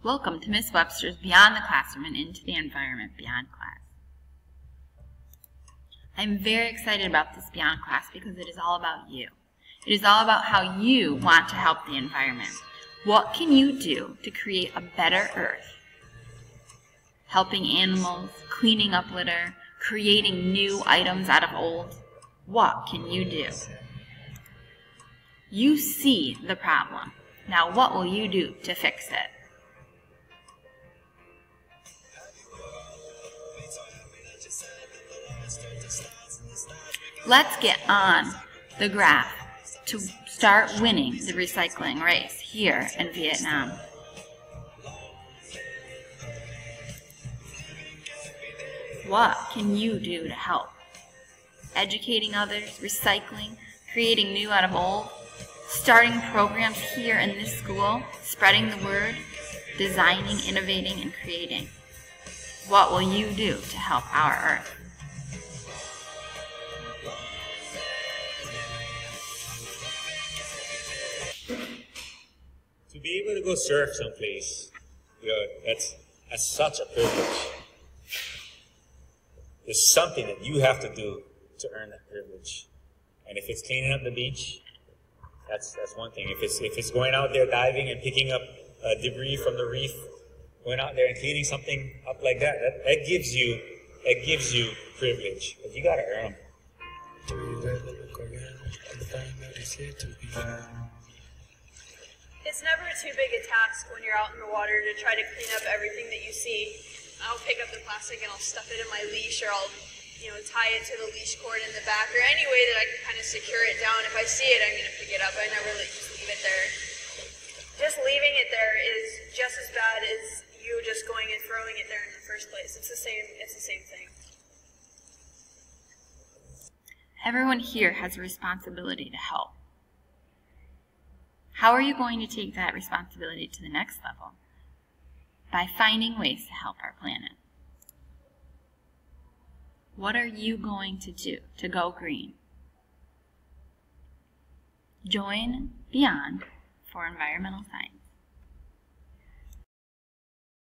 Welcome to Ms. Webster's Beyond the Classroom and Into the Environment Beyond class. I'm very excited about this Beyond class because it is all about you. It is all about how you want to help the environment. What can you do to create a better earth? Helping animals, cleaning up litter, creating new items out of old. What can you do? You see the problem. Now what will you do to fix it? Let's get on the graph to start winning the recycling race here in Vietnam. What can you do to help? Educating others, recycling, creating new out of old, starting programs here in this school, spreading the word, designing, innovating, and creating. What will you do to help our Earth? To be able to go surf someplace, that's such a privilege. There's something that you have to do to earn that privilege. And if it's cleaning up the beach, that's one thing. If it's going out there diving and picking up debris from the reef, going out there and cleaning something up like that, that gives you privilege. But you gotta earn them. Do you ever look around and find out it's here to be found? It's never too big a task when you're out in the water to try to clean up everything that you see. I'll pick up the plastic and I'll stuff it in my leash, or I'll tie it to the leash cord in the back, or any way that I can kind of secure it down. If I see it, I'm going to pick it up. I never just leave it there. Just leaving it there is just as bad as you just going and throwing it there in the first place. It's the same thing. Everyone here has a responsibility to help. How are you going to take that responsibility to the next level? By finding ways to help our planet. What are you going to do to go green? Join Beyond for environmental science.